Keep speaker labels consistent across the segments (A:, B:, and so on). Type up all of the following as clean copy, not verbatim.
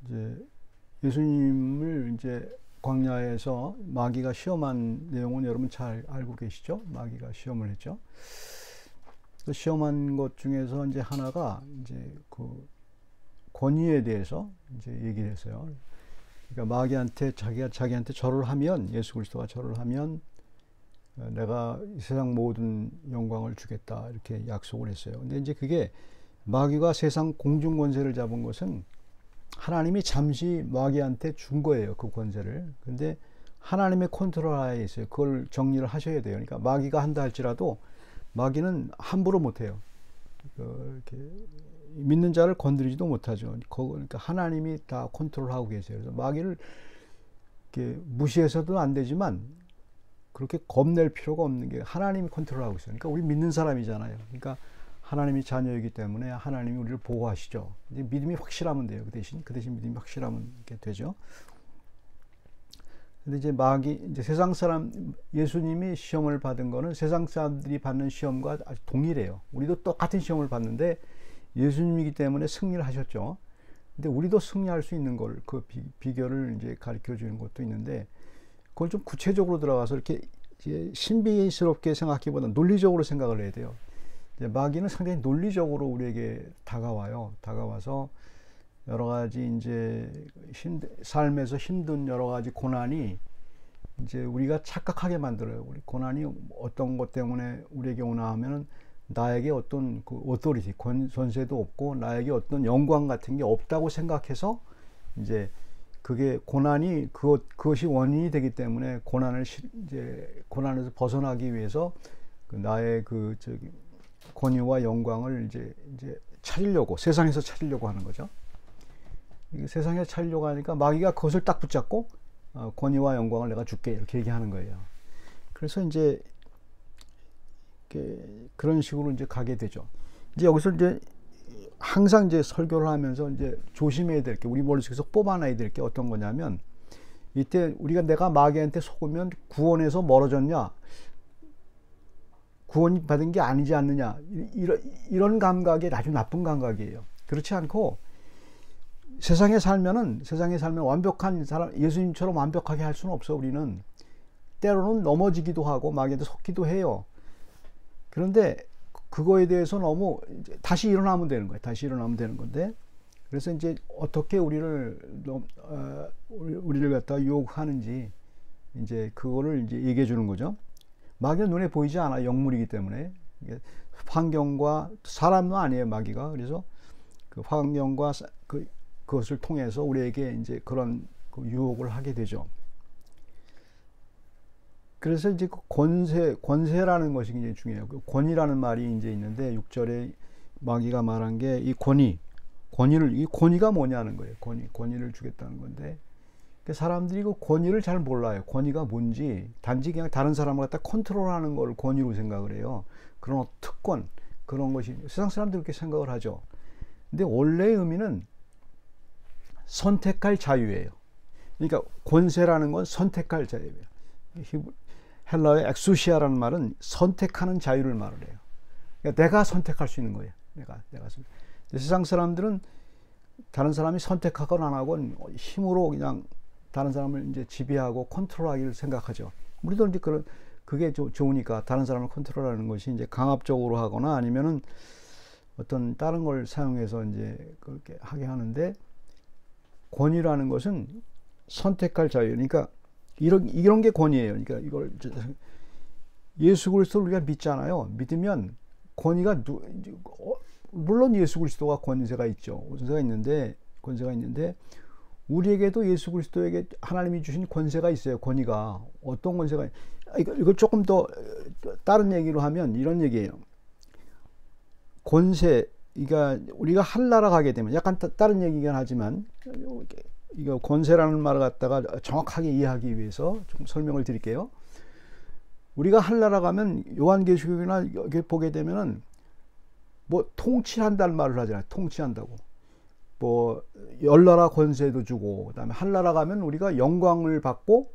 A: 이제 예수님을 이제 광야에서 마귀가 시험한 내용은 여러분 잘 알고 계시죠? 마귀가 시험을 했죠. 그 시험한 것 중에서 이제 하나가 이제 그 권위에 대해서 이제 얘기를 했어요. 그러니까 마귀한테 자기한테 절을 하면, 예수 그리스도가 절을 하면 내가 이 세상 모든 영광을 주겠다 이렇게 약속을 했어요. 근데 이제 그게 마귀가 세상 공중 권세를 잡은 것은 하나님이 잠시 마귀한테 준 거예요, 그 권세를. 근데 하나님의 컨트롤 하에 있어요. 그걸 정리를 하셔야 돼요. 그러니까 마귀가 한다 할지라도 마귀는 함부로 못해요. 이렇게 믿는 자를 건드리지도 못하죠. 그러니까 하나님이 다 컨트롤하고 계세요. 그래서 마귀를 이렇게 무시해서도 안 되지만 그렇게 겁낼 필요가 없는 게 하나님이 컨트롤하고 있어요. 그러니까 우리 믿는 사람이잖아요. 그러니까 하나님이 자녀이기 때문에 하나님이 우리를 보호하시죠. 이제 믿음이 확실하면 돼요. 그 대신 믿음이 확실하면 이렇게 되죠. 근데 이제 이제 세상 사람, 예수님이 시험을 받은 거는 세상 사람들이 받는 시험과 아주 동일해요. 우리도 똑같은 시험을 받는데 예수님이기 때문에 승리를 하셨죠. 근데 우리도 승리할 수 있는 걸, 그 비결을 이제 가르쳐 주는 것도 있는데, 그걸 좀 구체적으로 들어가서 이렇게 신비스럽게 생각하기보다 논리적으로 생각을 해야 돼요. 이제 마귀는 상당히 논리적으로 우리에게 다가와서 여러 가지 이제 삶에서 힘든 여러 가지 고난이 이제 우리가 착각하게 만들어요. 우리 고난이 어떤 것 때문에 우리에게 오나 하면은 나에게 어떤 그 오토리티, 권세도 없고 나에게 어떤 영광 같은 게 없다고 생각해서 이제 그게 고난이 그것이 원인이 되기 때문에 고난에서 벗어나기 위해서 나의 권위와 영광을 이제 찾으려고, 세상에서 찾으려고 하는 거죠. 세상에서 찾으려고 하니까 마귀가 그것을 딱 붙잡고 권위와 영광을 내가 줄게 이렇게 얘기하는 거예요. 그래서 이제 그런 식으로 이제 가게 되죠. 이제 여기서 이제 항상 이제 설교를 하면서 이제 조심해야 될 게, 우리 머릿속에서 뽑아놔야 될 게 어떤 거냐면, 이때 내가 마귀한테 속으면 구원에서 멀어졌냐, 구원 받은 게 아니지 않느냐, 이런 감각이 아주 나쁜 감각이에요. 그렇지 않고 세상에 살면 완벽한 사람, 예수님처럼 완벽하게 할 수는 없어. 우리는 때로는 넘어지기도 하고 마귀한테 속기도 해요. 그런데 그거에 대해서 너무 다시 일어나면 되는 거예요. 다시 일어나면 되는 건데, 그래서 이제 어떻게 우리를 갖다 유혹하는지 이제 그거를 이제 얘기해 주는 거죠. 마귀는 눈에 보이지 않아. 영물이기 때문에. 환경과, 사람도 아니에요, 마귀가. 그래서 그 환경과 그것을 통해서 우리에게 이제 그런 유혹을 하게 되죠. 그래서 이제 그 권세라는 것이 굉장히 중요해요. 그 권위라는 말이 이제 있는데, 6절에 마귀가 말한 게 이 이 권위가 뭐냐는 거예요. 권위를 주겠다는 건데, 사람들이 그 권위를 잘 몰라요. 권위가 뭔지. 단지 그냥 다른 사람을 갖다 컨트롤하는 걸 권위로 생각을 해요. 그런 특권, 그런 것이 세상 사람들이 그렇게 생각을 하죠. 근데 원래의 의미는 선택할 자유예요. 그러니까 권세라는 건 선택할 자유예요. 헬라어의 엑수시아라는 말은 선택하는 자유를 말을 해요. 그러니까 내가 선택할 수 있는 거예요. 내가 세상 사람들은 다른 사람이 선택하건 안 하건 힘으로 그냥 다른 사람을 이제 지배하고 컨트롤하기를 생각하죠. 우리도 이제 그게 좋으니까 다른 사람을 컨트롤하는 것이 이제 강압적으로 하거나 아니면은 어떤 다른 걸 사용해서 이제 그렇게 하게 하는데, 권위라는 것은 선택할 자유. 그러니까 이런 게 권위예요. 그러니까 이걸 예수 그리스도를 우리가 믿잖아요. 믿으면 권위가 물론 예수 그리스도가 권세가 있는데 우리에게도 예수 그리스도에게 하나님이 주신 권세가 있어요. 권위가 어떤 권세가, 이걸 조금 더 다른 얘기로 하면 이런 얘기예요. 권세, 그러니까 우리가 한나라 가게 되면, 약간 다른 얘기긴 하지만 이거 권세라는 말을 갖다가 정확하게 이해하기 위해서 좀 설명을 드릴게요. 우리가 한나라 가면 요한계시록이나 여기 보게 되면은 뭐 통치한다는 말을 하잖아요. 통치한다고. 뭐 열나라 권세도 주고, 그다음에 한나라 가면 우리가 영광을 받고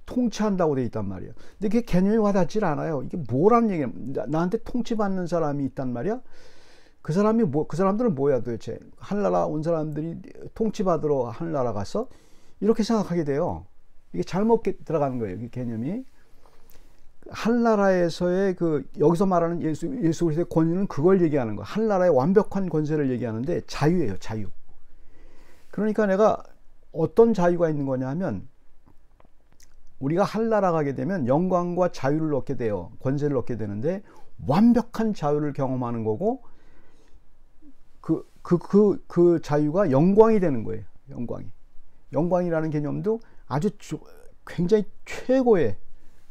A: 통치한다고 돼 있단 말이에요. 근데 그게 개념이 와닿질 않아요. 이게 뭐라는 얘기야? 나한테 통치받는 사람이 있단 말이야? 그 사람들은 뭐야 도대체? 하늘나라 온 사람들이 통치받으러 하늘나라 갔어? 이렇게 생각하게 돼요. 이게 잘못 들어가는 거예요. 이 개념이. 하늘나라에서의 여기서 말하는 예수 그리스도의 권위는 그걸 얘기하는 거. 하늘나라의 완벽한 권세를 얘기하는데 자유예요, 자유. 그러니까 내가 어떤 자유가 있는 거냐 하면, 우리가 하늘나라 가게 되면 영광과 자유를 얻게 돼요. 권세를 얻게 되는데, 완벽한 자유를 경험하는 거고, 그 자유가 영광이 되는 거예요. 영광이라는 개념도 아주 굉장히 최고의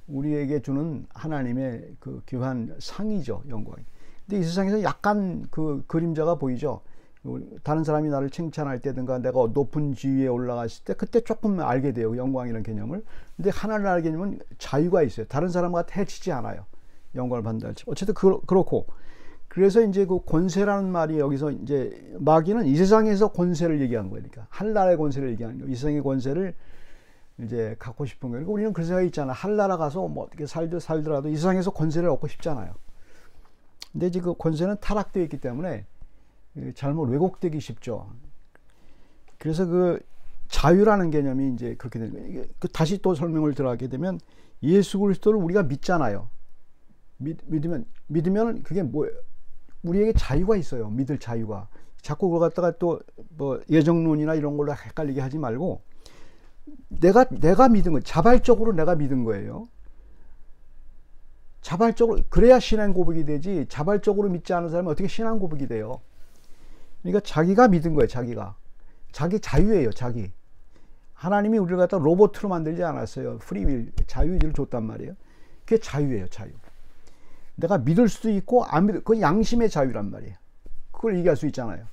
A: 우리에게 주는 하나님의 귀한 상이죠, 영광이. 근데 이 세상에서 약간 그림자가 보이죠. 다른 사람이 나를 칭찬할 때든가 내가 높은 지위에 올라갔을 때 그때 조금 알게 돼요, 영광이라는 개념을. 근데 하나님의 개념은 자유가 있어요. 다른 사람과 해치지 않아요, 영광을 받는다 할지. 어쨌든 그렇고, 그래서 이제 권세라는 말이 여기서 이제 마귀는 이 세상에서 권세를 얘기하는 거예요. 그러니까 하늘나라의 권세를 얘기하는 거예요. 이 세상의 권세를 이제 갖고 싶은 거예요. 그러니까 우리는 그런 생각이 있잖아. 하늘나라 가서 뭐 어떻게 살더라도 이 세상에서 권세를 얻고 싶잖아요. 근데 이제 그 권세는 타락되어 있기 때문에 잘못 왜곡되기 쉽죠. 그래서 자유라는 개념이 이제 그렇게 되는 거예요. 다시 또 설명을 들어가게 되면, 예수 그리스도를 우리가 믿잖아요. 믿으면 그게 뭐예요? 우리에게 자유가 있어요. 믿을 자유가. 자꾸 그걸 갖다가 또 뭐 예정론이나 이런 걸로 헷갈리게 하지 말고, 내가 믿은 거예요. 자발적으로 내가 믿은 거예요. 자발적으로. 그래야 신앙 고백이 되지, 자발적으로 믿지 않은 사람은 어떻게 신앙 고백이 돼요? 그러니까 자기가 믿은 거예요. 자기 자유예요. 자기. 하나님이 우리를 갖다 로봇으로 만들지 않았어요. 프리윌, 자유의지를 줬단 말이에요. 그게 자유예요. 자유. 내가 믿을 수도 있고 안 믿을, 그건 양심의 자유란 말이에요. 그걸 얘기할 수 있잖아요.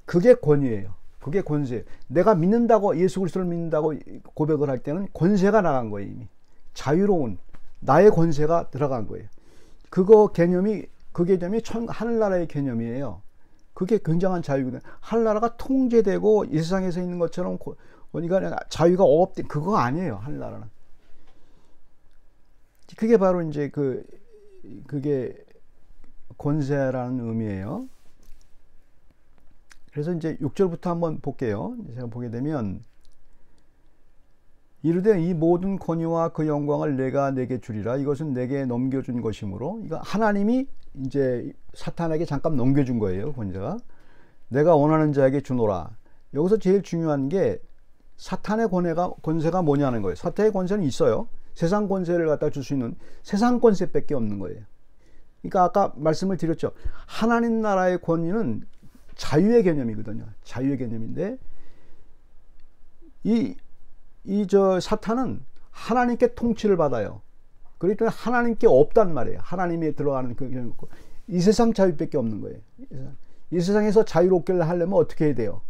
A: 그게 권위예요. 그게 권세. 내가 믿는다고, 예수 그리스도를 믿는다고 고백을 할 때는 권세가 나간 거예요. 이미 자유로운 나의 권세가 들어간 거예요. 그 개념이 하늘나라의 개념이에요. 그게 굉장한 자유거든요. 하늘나라가 통제되고 이 세상에서 있는 것처럼 그러니까 자유가 없대, 그거 아니에요. 하늘나라는. 그게 바로 이제 그게 권세라는 의미예요. 그래서 이제 6절부터 한번 볼게요. 제가 보게 되면, 이르되 이 모든 권위와 그 영광을 내가 내게 주리라. 이것은 내게 넘겨준 것이므로. 이거 하나님이 이제 사탄에게 잠깐 넘겨준 거예요. 권세가. 내가 원하는 자에게 주노라. 여기서 제일 중요한 게 사탄의 권세가 뭐냐는 거예요. 사탄의 권세는 있어요. 세상 권세를 갖다 줄 수 있는 세상 권세밖에 없는 거예요. 그러니까 아까 말씀을 드렸죠. 하나님 나라의 권위는 자유의 개념이거든요. 자유의 개념인데, 사탄은 하나님께 통치를 받아요. 그렇기 때문에 하나님께 없단 말이에요. 하나님에 들어가는 그 개념이 없고, 이 세상 자유밖에 없는 거예요. 이 세상에서 자유롭게 하려면 어떻게 해야 돼요?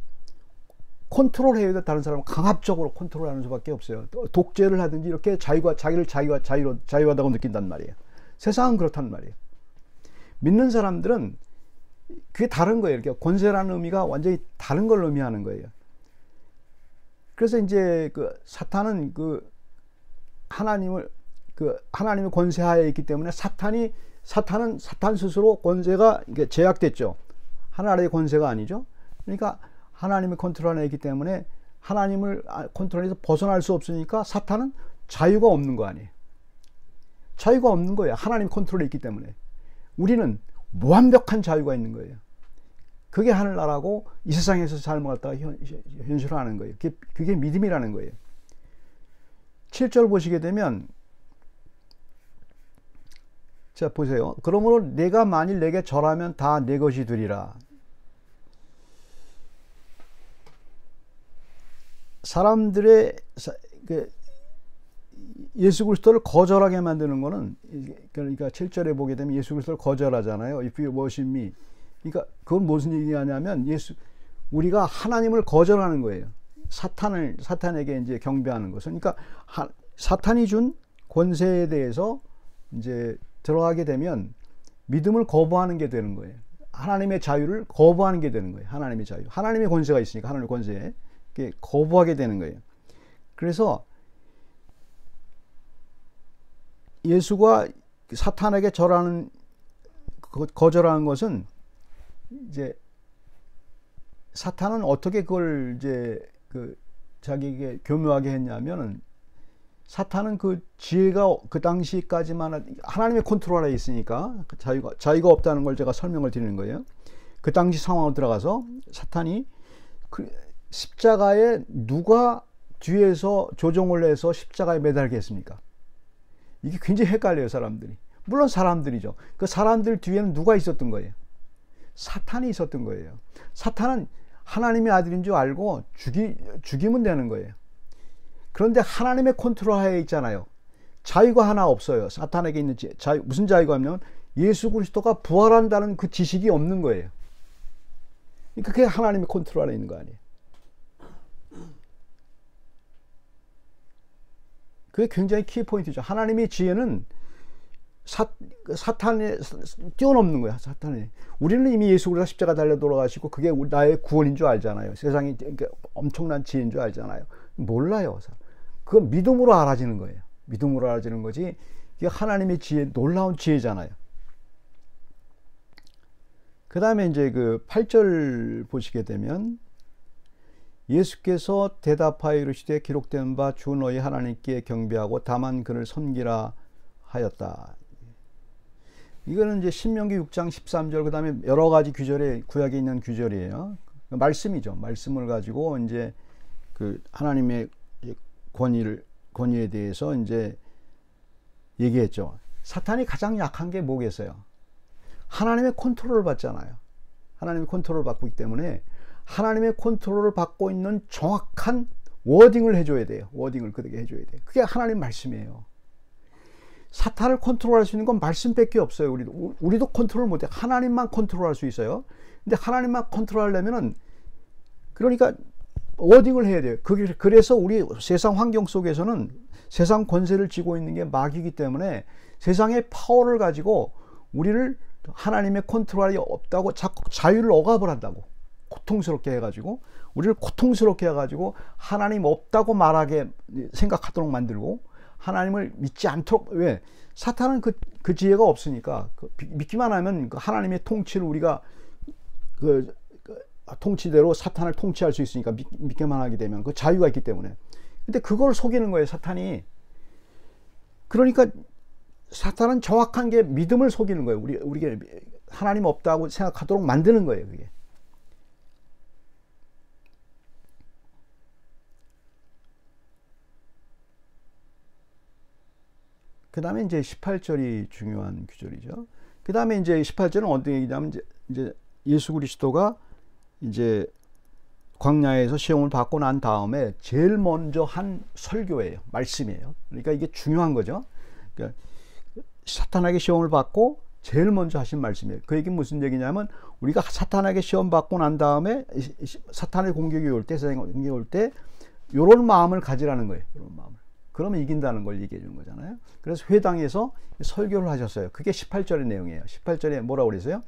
A: 컨트롤해야 돼. 다른 사람을 강압적으로 컨트롤하는 수밖에 없어요. 독재를 하든지 이렇게 자기를 자유하다고 느낀단 말이에요. 세상은 그렇단 말이에요. 믿는 사람들은 그게 다른 거예요. 이렇게 권세라는 의미가 완전히 다른 걸 의미하는 거예요. 그래서 이제 사탄은 하나님의 권세하에 있기 때문에 사탄은 사탄 스스로 권세가 제약됐죠. 하나님의 권세가 아니죠. 그러니까 하나님의 컨트롤 안에 있기 때문에 하나님을 컨트롤에서 벗어날 수 없으니까 사탄은 자유가 없는 거 아니에요. 자유가 없는 거예요. 하나님 컨트롤에 있기 때문에. 우리는 완벽한 자유가 있는 거예요. 그게 하늘나라고 이 세상에서 삶을 갖다가 현실화하는 거예요. 그게 믿음이라는 거예요. 7절 보시게 되면, 자 보세요. 그러므로 내가 만일 내게 절하면 다 내 것이 되리라. 사람들의 예수 그리스도를 거절하게 만드는 거는, 그러니까 7절에 보게 되면 예수 그리스도를 거절하잖아요. If you worship me. 그러니까 그건 무슨 얘기냐면, 우리가 하나님을 거절하는 거예요. 사탄에게 이제 경배하는 것은. 그러니까 사탄이 준 권세에 대해서 이제 들어가게 되면 믿음을 거부하는 게 되는 거예요. 하나님의 자유를 거부하는 게 되는 거예요. 하나님의 자유. 하나님의 권세가 있으니까 하나님의 권세에 거부하게 되는 거예요. 그래서 예수가 사탄에게 거절하는 것은 이제 사탄은 어떻게 그걸 이제 자기에게 교묘하게 했냐면은, 사탄은 그 지혜가 그 당시까지만 하나님의 컨트롤 하에 있으니까 자유가 없다는 걸 제가 설명을 드리는 거예요. 그 당시 상황으로 들어가서 사탄이 그 십자가에 누가 뒤에서 조종을 해서 십자가에 매달게 했습니까? 이게 굉장히 헷갈려요, 사람들이. 물론 사람들이죠. 그 사람들 뒤에는 누가 있었던 거예요? 사탄이 있었던 거예요. 사탄은 하나님의 아들인 줄 알고 죽이면 되는 거예요. 그런데 하나님의 컨트롤 하에 있잖아요. 자유가 하나 없어요. 사탄에게 있는 자유, 무슨 자유가 없냐면 예수 그리스도가 부활한다는 그 지식이 없는 거예요. 그러니까 그게 하나님의 컨트롤 안에 있는 거 아니에요. 그게 굉장히 키포인트죠. 하나님의 지혜는 사탄에 뛰어넘는 거야. 사탄에. 우리는 이미 예수 그리스도 십자가 달려 돌아가시고 그게 나의 구원인 줄 알잖아요. 세상이 엄청난 지혜인 줄 알잖아요. 몰라요. 그건 믿음으로 알아지는 거예요. 믿음으로 알아지는 거지. 이게 하나님의 지혜, 놀라운 지혜잖아요. 그 다음에 이제 그 8절 보시게 되면, 예수께서 대답하여 이르시되 기록된 바 주 너희 하나님께 경배하고 다만 그를 섬기라 하였다. 이거는 이제 신명기 6장 13절, 그 다음에 여러 가지 규절에, 구약에 있는 규절이에요. 말씀이죠. 말씀을 가지고 이제 그 하나님의 권위에 대해서 이제 얘기했죠. 사탄이 가장 약한 게 뭐겠어요? 하나님의 컨트롤을 받잖아요. 하나님의 컨트롤을 받고 있기 때문에 하나님의 컨트롤을 받고 있는 정확한 워딩을 해줘야 돼요. 워딩을 그렇게 해줘야 돼요. 그게 하나님 말씀이에요. 사탄을 컨트롤할 수 있는 건 말씀밖에 없어요. 우리도 컨트롤 못해. 하나님만 컨트롤할 수 있어요. 근데 하나님만 컨트롤하려면은, 그러니까 워딩을 해야 돼요. 그래서 우리 세상 환경 속에서는 세상 권세를 쥐고 있는 게 마귀이기 때문에 세상의 파워를 가지고 우리를 하나님의 컨트롤이 없다고 자꾸 자유를 억압을 한다고, 고통스럽게 해가지고 우리를 고통스럽게 해가지고 하나님 없다고 말하게 생각하도록 만들고, 하나님을 믿지 않도록. 왜? 사탄은 그 지혜가 없으니까. 믿기만 하면 하나님의 통치를 우리가 통치대로 사탄을 통치할 수 있으니까 믿기만 하게 되면 그 자유가 있기 때문에. 근데 그걸 속이는 거예요, 사탄이. 그러니까 사탄은 정확한 게 믿음을 속이는 거예요. 우리가 하나님 없다고 생각하도록 만드는 거예요, 그게. 그 다음에 이제 18절이 중요한 규절이죠. 그 다음에 이제 18절은 어떤 얘기냐면, 이제 예수 그리스도가 이제 광야에서 시험을 받고 난 다음에 제일 먼저 한 설교예요. 말씀이에요. 그러니까 이게 중요한 거죠. 그러니까 사탄에게 시험을 받고 제일 먼저 하신 말씀이에요. 그 얘기는 무슨 얘기냐면, 우리가 사탄에게 시험 받고 난 다음에 사탄의 공격이 올 때, 세상의 공격이 올 때 이런 마음을 가지라는 거예요. 이런 마음을. 그러면 이긴다는 걸 얘기해 주는 거잖아요. 그래서 회당에서 설교를 하셨어요. 그게 18절의 내용이에요. 18절에 뭐라고 그랬어요?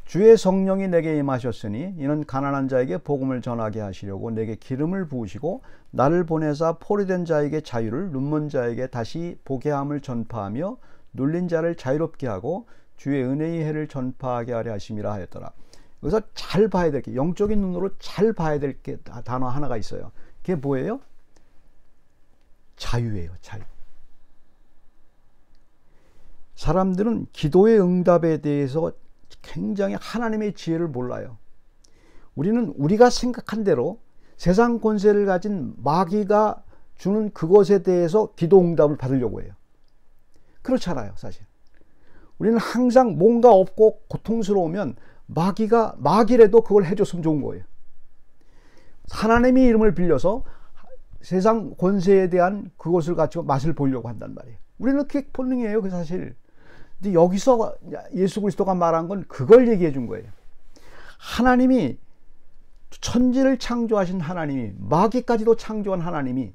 A: 주의 성령이 내게 임하셨으니 이는 가난한 자에게 복음을 전하게 하시려고 내게 기름을 부으시고 나를 보내사 포로된 자에게 자유를, 눈먼 자에게 다시 보게 함을 전파하며 눌린 자를 자유롭게 하고 주의 은혜의 해를 전파하게 하려 하심이라 하였더라. 여기서 잘 봐야 될 게, 영적인 눈으로 잘 봐야 될 게 단어 하나가 있어요. 그게 뭐예요? 자유예요. 자유. 사람들은 기도의 응답에 대해서 굉장히 하나님의 지혜를 몰라요. 우리는 우리가 생각한 대로 세상 권세를 가진 마귀가 주는 그것에 대해서 기도 응답을 받으려고 해요. 그렇잖아요, 사실. 우리는 항상 뭔가 없고 고통스러우면 마귀라도 그걸 해줬으면 좋은 거예요. 하나님의 이름을 빌려서 세상 권세에 대한 그것을 가지고 맛을 보려고 한단 말이에요. 우리는 그게 본능이에요, 그 사실. 근데 여기서 예수 그리스도가 말한 건 그걸 얘기해 준 거예요. 하나님이, 천지를 창조하신 하나님이, 마귀까지도 창조한 하나님이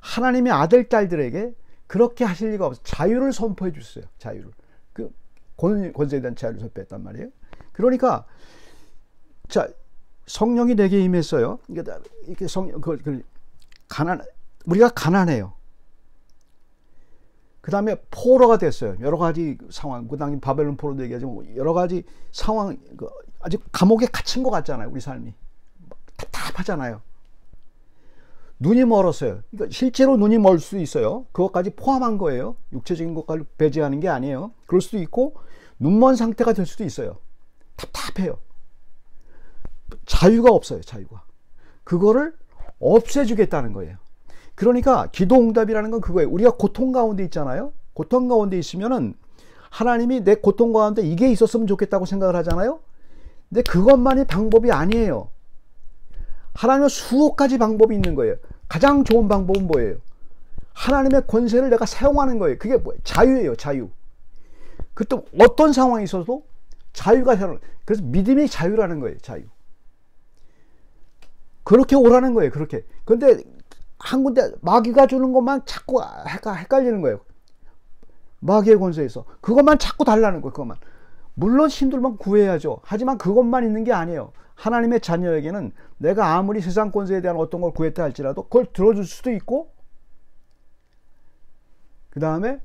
A: 하나님의 아들, 딸들에게 그렇게 하실 리가 없어요. 자유를 선포해 주셨어요. 자유를. 그 권세에 대한 자유를 선포했단 말이에요. 그러니까, 자, 성령이 내게 임했어요. 이렇게 우리가 가난해요. 그 다음에 포로가 됐어요. 여러 가지 상황, 그 당시 바벨론 포로도 얘기하지만 여러 가지 상황, 아직 감옥에 갇힌 것 같잖아요. 우리 삶이 답답하잖아요. 눈이 멀었어요. 그러니까 실제로 눈이 멀 수도 있어요. 그것까지 포함한 거예요. 육체적인 것까지 배제하는 게 아니에요. 그럴 수도 있고 눈먼 상태가 될 수도 있어요. 답답해요. 자유가 없어요. 자유가. 그거를 없애주겠다는 거예요. 그러니까 기도응답이라는 건 그거예요. 우리가 고통 가운데 있잖아요. 고통 가운데 있으면은 하나님이 내 고통 가운데 이게 있었으면 좋겠다고 생각을 하잖아요. 근데 그것만이 방법이 아니에요. 하나님은 수억 가지 방법이 있는 거예요. 가장 좋은 방법은 뭐예요? 하나님의 권세를 내가 사용하는 거예요. 그게 뭐예요? 자유예요. 자유. 그때 어떤 상황이 있어도 자유가 사용. 그래서 믿음이 자유라는 거예요. 자유. 그렇게 오라는 거예요. 그렇게. 근데 한 군데 마귀가 주는 것만 자꾸 헷갈리는 거예요. 마귀의 권세에서 그것만 자꾸 달라는 거예요. 그것만. 물론 힘들면 구해야죠. 하지만 그것만 있는 게 아니에요. 하나님의 자녀에게는 내가 아무리 세상 권세에 대한 어떤 걸 구했다 할지라도 그걸 들어줄 수도 있고, 그 다음에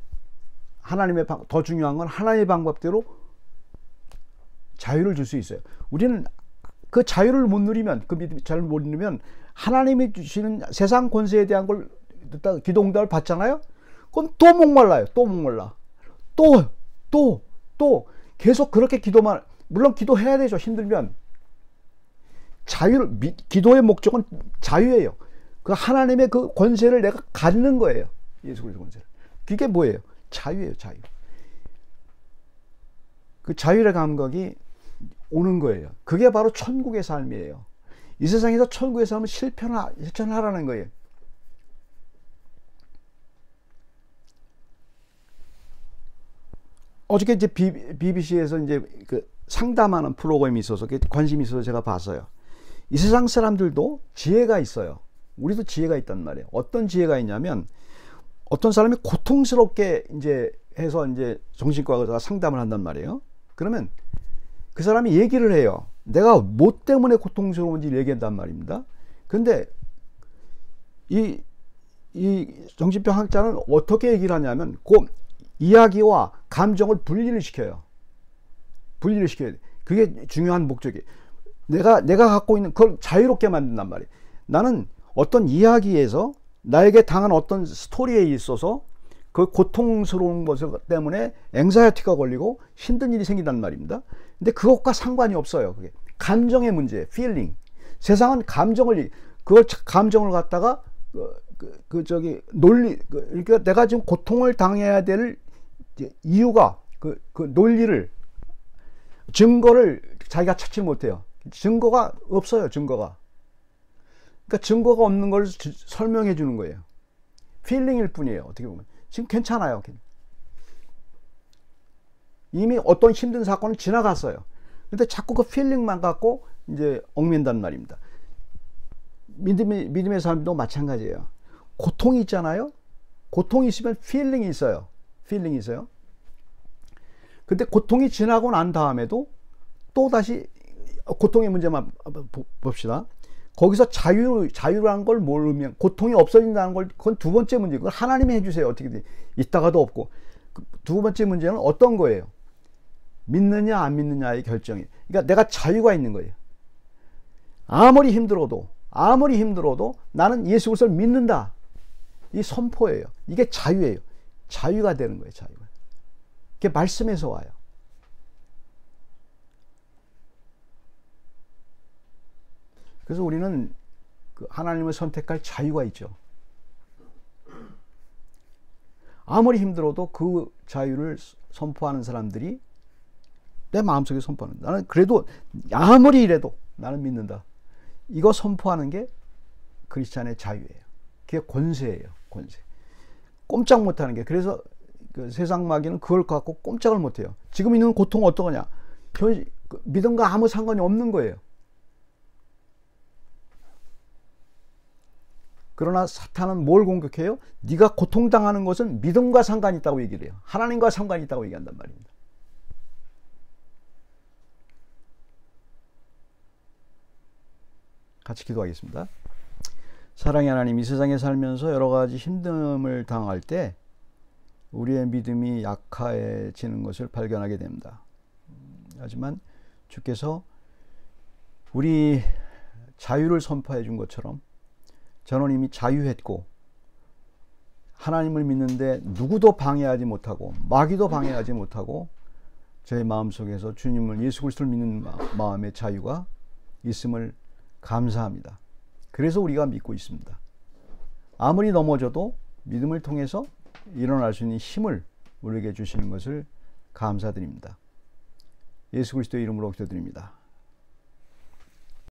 A: 하나님의 더 중요한 건 하나님의 방법대로 자유를 줄 수 있어요. 우리는 그 자유를 못 누리면, 그 믿음 잘 못 누리면 하나님이 주시는 세상 권세에 대한 걸 기도응답을 받잖아요. 그럼 또 목말라요. 또 목말라. 또 계속 그렇게 기도만, 물론 기도해야 되죠. 힘들면. 기도의 목적은 자유예요. 그 하나님의 그 권세를 내가 갖는 거예요. 예수 그리스도 권세를. 그게 뭐예요? 자유예요. 자유. 그 자유의 감각이 오는 거예요. 그게 바로 천국의 삶이에요. 이 세상에서 천국의 삶을 실천하라는 거예요. 어저께 이제 BBC에서 이제 그 상담하는 프로그램이 있어서 관심이 있어서 제가 봤어요. 이 세상 사람들도 지혜가 있어요. 우리도 지혜가 있단 말이에요. 어떤 지혜가 있냐면, 어떤 사람이 고통스럽게 이제 해서 이제 정신과 의사가 상담을 한단 말이에요. 그러면 그 사람이 얘기를 해요. 내가 뭐 때문에 고통스러운지 얘기한단 말입니다. 근데 이 정신병 학자는 어떻게 얘기를 하냐면, 그 이야기와 감정을 분리를 시켜요. 분리를 시켜야 돼. 그게 중요한 목적이에요. 내가 갖고 있는 그걸 자유롭게 만든단 말이에요. 나는 어떤 이야기에서 나에게 당한 어떤 스토리에 있어서 그 고통스러운 것 때문에 앵자이어티가 걸리고 힘든 일이 생긴단 말입니다. 근데 그것과 상관이 없어요. 그게 감정의 문제예요. feeling. 세상은 감정을 갖다가 논리, 그러니까 내가 지금 고통을 당해야 될 이유가 그 논리를, 증거를 자기가 찾지 못해요. 증거가 없어요. 증거가. 그러니까 증거가 없는 걸 설명해 주는 거예요. 필링일 뿐이에요. 어떻게 보면 지금 괜찮아요. 이미 어떤 힘든 사건은 지나갔어요. 근데 자꾸 그 필링만 갖고 이제 얽맨단 말입니다. 믿음의 삶도 마찬가지예요. 고통이 있잖아요. 고통이 있으면 필링이 있어요. 필링이 있어요. 근데 고통이 지나고 난 다음에도 또 다시 고통의 문제만 봅시다. 거기서 자유라는 걸 모르면 고통이 없어진다는 걸, 그건 두 번째 문제. 그걸 하나님이 해주세요. 어떻게든 있다가도 없고. 두 번째 문제는 어떤 거예요? 믿느냐 안 믿느냐의 결정이에요. 그러니까 내가 자유가 있는 거예요. 아무리 힘들어도 나는 예수 그리스도를 믿는다. 이 선포예요. 이게 자유예요. 자유가 되는 거예요. 자유가. 그게 말씀에서 와요. 그래서 우리는 그 하나님을 선택할 자유가 있죠. 아무리 힘들어도 그 자유를 선포하는 사람들이 내 마음속에 선포하는, 나는 그래도 아무리 이래도 나는 믿는다. 이거 선포하는 게 크리스찬의 자유예요. 그게 권세예요. 권세. 꼼짝 못하는 게. 그래서 그 세상 마귀는 그걸 갖고 꼼짝을 못해요. 지금 있는 고통은 어떠냐? 믿음과 아무 상관이 없는 거예요. 그러나 사탄은 뭘 공격해요? 네가 고통당하는 것은 믿음과 상관이 있다고 얘기를 해요. 하나님과 상관이 있다고 얘기한단 말입니다. 같이 기도하겠습니다. 사랑의 하나님, 이 세상에 살면서 여러 가지 힘듦을 당할 때 우리의 믿음이 약해지는 것을 발견하게 됩니다. 하지만 주께서 우리 자유를 선포해 준 것처럼 저는 이미 자유했고 하나님을 믿는데 누구도 방해하지 못하고 마귀도 방해하지 못하고 저의 마음속에서 주님을 예수 그리스도를 믿는 마음의 자유가 있음을 감사합니다. 그래서 우리가 믿고 있습니다. 아무리 넘어져도 믿음을 통해서 일어날 수 있는 힘을 우리에게 주시는 것을 감사드립니다. 예수 그리스도의 이름으로 기도드립니다.